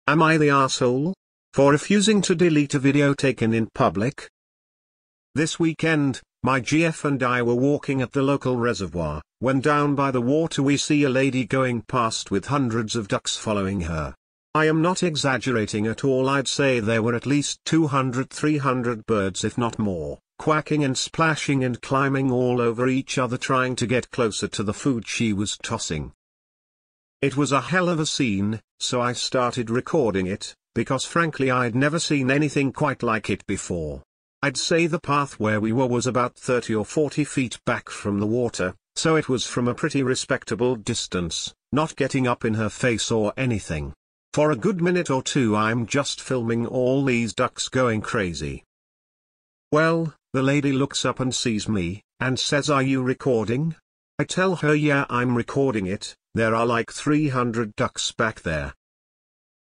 Am I the asshole? For refusing to delete a video taken in public? This weekend, my GF and I were walking at the local reservoir, when down by the water we see a lady going past with hundreds of ducks following her. I am not exaggerating at all, I'd say there were at least 200-300 birds if not more, quacking and splashing and climbing all over each other trying to get closer to the food she was tossing. It was a hell of a scene, so I started recording it, because frankly I'd never seen anything quite like it before. I'd say the path where we were was about 30 or 40 feet back from the water, so it was from a pretty respectable distance, not getting up in her face or anything. For a good minute or two I'm just filming all these ducks going crazy. Well, the lady looks up and sees me, and says, "Are you recording?" I tell her yeah, I'm recording it, there are like 300 ducks back there.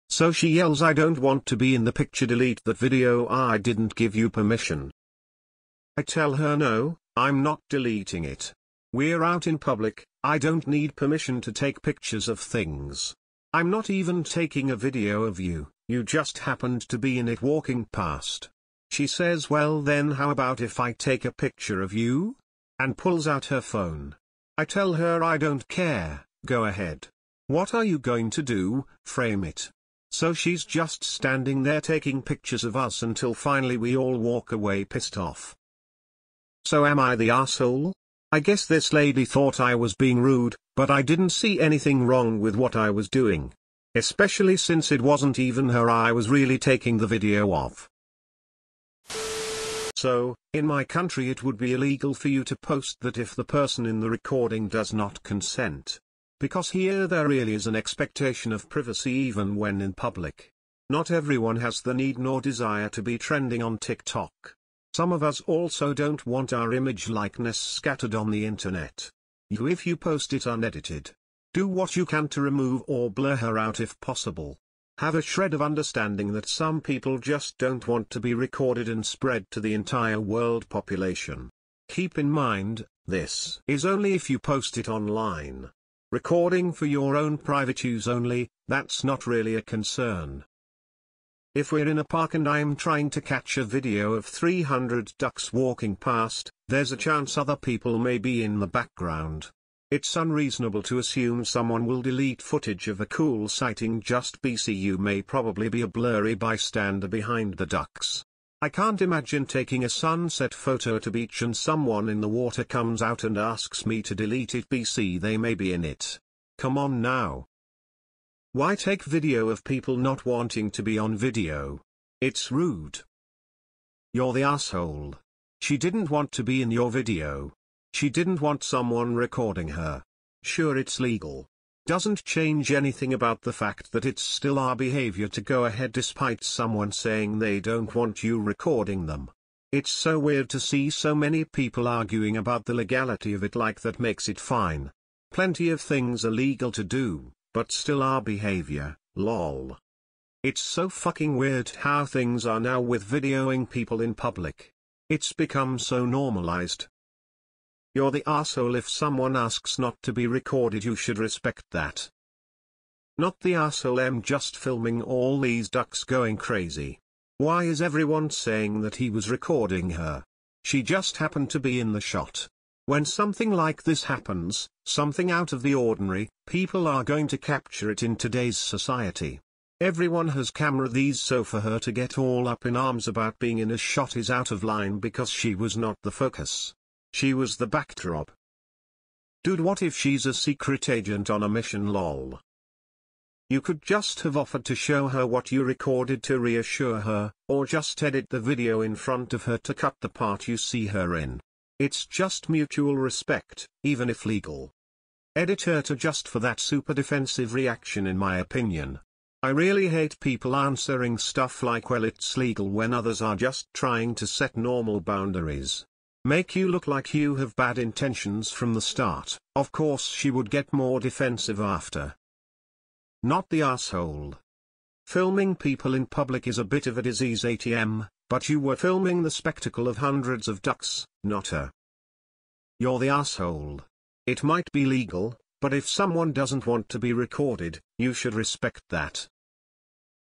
So she yells, "I don't want to be in the picture, delete that video, I didn't give you permission." I tell her no, I'm not deleting it. We're out in public, I don't need permission to take pictures of things. I'm not even taking a video of you, you just happened to be in it walking past. She says, "Well then how about if I take a picture of you?" And pulls out her phone. I tell her I don't care, go ahead. What are you going to do, frame it? So she's just standing there taking pictures of us until finally we all walk away pissed off. So am I the asshole? I guess this lady thought I was being rude, but I didn't see anything wrong with what I was doing. Especially since it wasn't even her I was really taking the video of. So, in my country it would be illegal for you to post that if the person in the recording does not consent. Because here there really is an expectation of privacy even when in public. Not everyone has the need nor desire to be trending on TikTok. Some of us also don't want our image likeness scattered on the internet. If you post it unedited, do what you can to remove or blur her out if possible. Have a shred of understanding that some people just don't want to be recorded and spread to the entire world population. Keep in mind, this is only if you post it online. Recording for your own private use only, that's not really a concern. If we're in a park and I'm trying to catch a video of 300 ducks walking past, there's a chance other people may be in the background. It's unreasonable to assume someone will delete footage of a cool sighting just because you may probably be a blurry bystander behind the ducks. I can't imagine taking a sunset photo at a beach and someone in the water comes out and asks me to delete it because they may be in it. Come on now. Why take video of people not wanting to be on video? It's rude. You're the asshole. She didn't want to be in your video. She didn't want someone recording her. Sure, it's legal. Doesn't change anything about the fact that it's still our behavior to go ahead despite someone saying they don't want you recording them. It's so weird to see so many people arguing about the legality of it like that makes it fine. Plenty of things are legal to do, but still our behavior, lol. It's so fucking weird how things are now with videoing people in public. It's become so normalized. You're the asshole. If someone asks not to be recorded, you should respect that. Not the asshole. I'm just filming all these ducks going crazy. Why is everyone saying that he was recording her? She just happened to be in the shot. When something like this happens, something out of the ordinary, people are going to capture it in today's society. Everyone has camera these, so for her to get all up in arms about being in a shot is out of line because she was not the focus. She was the backdrop. Dude, what if she's a secret agent on a mission, lol? You could just have offered to show her what you recorded to reassure her, or just edit the video in front of her to cut the part you see her in. It's just mutual respect, even if legal. Edit her to just for that super defensive reaction, in my opinion. I really hate people answering stuff like, well, it's legal, when others are just trying to set normal boundaries. Make you look like you have bad intentions from the start. Of course she would get more defensive after. Not the asshole. Filming people in public is a bit of a disease ATM, but you were filming the spectacle of hundreds of ducks, not her. You're the asshole. It might be legal, but if someone doesn't want to be recorded, you should respect that.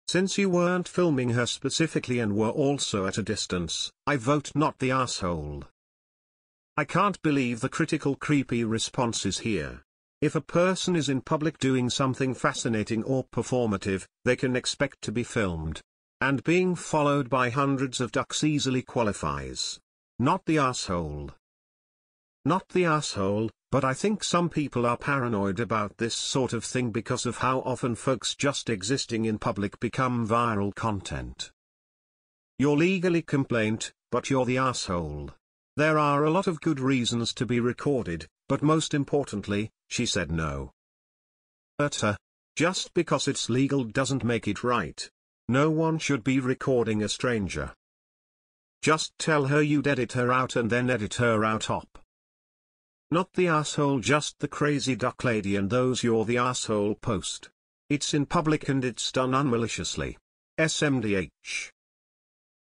Since you weren't filming her specifically and were also at a distance, I vote not the asshole. I can't believe the critical creepy responses here. If a person is in public doing something fascinating or performative, they can expect to be filmed. And being followed by hundreds of ducks easily qualifies. Not the asshole. Not the asshole, but I think some people are paranoid about this sort of thing because of how often folks just existing in public become viral content. You're legally complaint, but you're the asshole. There are a lot of good reasons to be recorded, but most importantly, she said no. AITA. Just because it's legal doesn't make it right. No one should be recording a stranger. Just tell her you'd edit her out and then edit her out op. Not the asshole, just the crazy duck lady and those you're the asshole post. It's in public and it's done unmaliciously. SMDH.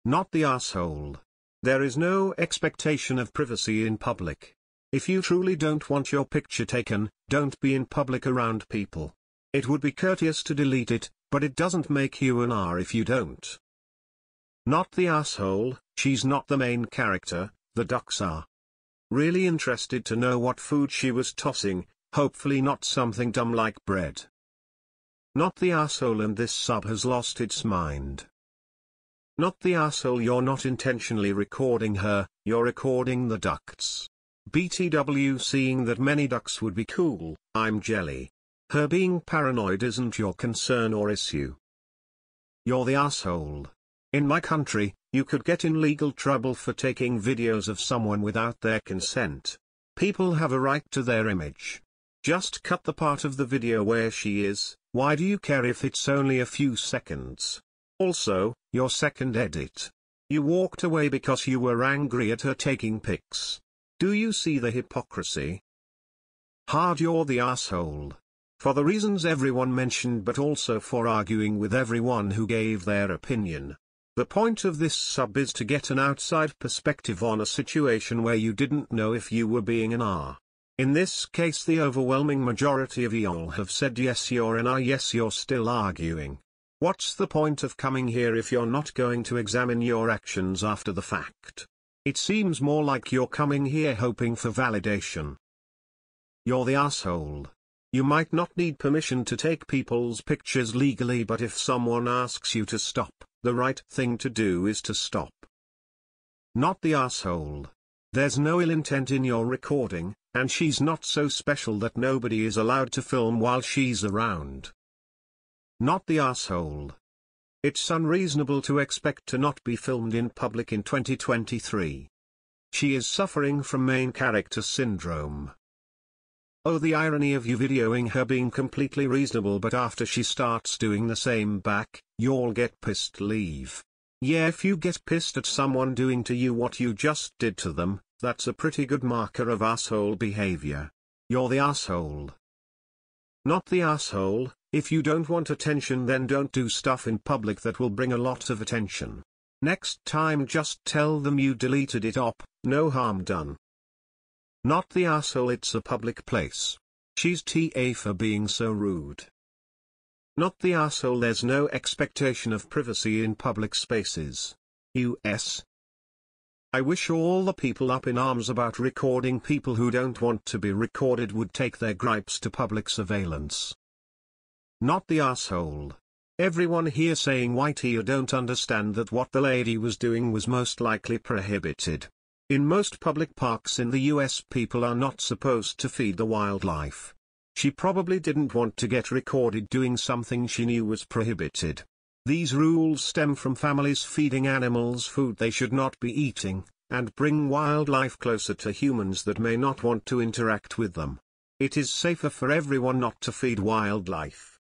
Not the asshole. There is no expectation of privacy in public. If you truly don't want your picture taken, don't be in public around people. It would be courteous to delete it, but it doesn't make you an R if you don't. Not the asshole, she's not the main character, the ducks are. Really interested to know what food she was tossing, hopefully not something dumb like bread. Not the asshole, and this sub has lost its mind. Not the asshole, you're not intentionally recording her, you're recording the ducks. BTW, seeing that many ducks would be cool, I'm jelly. Her being paranoid isn't your concern or issue. You're the asshole. In my country, you could get in legal trouble for taking videos of someone without their consent. People have a right to their image. Just cut the part of the video where she is, why do you care if it's only a few seconds? Also, your second edit. You walked away because you were angry at her taking pics. Do you see the hypocrisy? Hard, you're the asshole. For the reasons everyone mentioned, but also for arguing with everyone who gave their opinion. The point of this sub is to get an outside perspective on a situation where you didn't know if you were being an R. In this case, the overwhelming majority of y'all have said yes, you're an R. Yes, you're still arguing. What's the point of coming here if you're not going to examine your actions after the fact? It seems more like you're coming here hoping for validation. You're the asshole. You might not need permission to take people's pictures legally, but if someone asks you to stop, the right thing to do is to stop. Not the asshole. There's no ill intent in your recording, and she's not so special that nobody is allowed to film while she's around. Not the asshole. It's unreasonable to expect to not be filmed in public in 2023. She is suffering from main character syndrome. Oh, the irony of you videoing her being completely reasonable, but after she starts doing the same back, you'll get pissed. Leave. Yeah, if you get pissed at someone doing to you what you just did to them, that's a pretty good marker of asshole behavior. You're the asshole. Not the asshole. If you don't want attention, then don't do stuff in public that will bring a lot of attention. Next time just tell them you deleted it op, no harm done. Not the asshole, it's a public place. She's TA for being so rude. Not the asshole, there's no expectation of privacy in public spaces. US. I wish all the people up in arms about recording people who don't want to be recorded would take their gripes to public surveillance. Not the asshole. Everyone here saying white you don't understand that what the lady was doing was most likely prohibited. In most public parks in the US, people are not supposed to feed the wildlife. She probably didn't want to get recorded doing something she knew was prohibited. These rules stem from families feeding animals food they should not be eating, and bring wildlife closer to humans that may not want to interact with them. It is safer for everyone not to feed wildlife.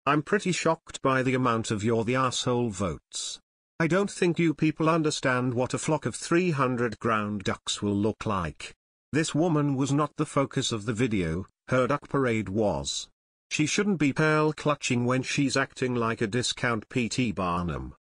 I'm pretty shocked by the amount of "you're the asshole" votes. I don't think you people understand what a flock of 300 ground ducks will look like. This woman was not the focus of the video, her duck parade was. She shouldn't be pearl clutching when she's acting like a discount P.T. Barnum.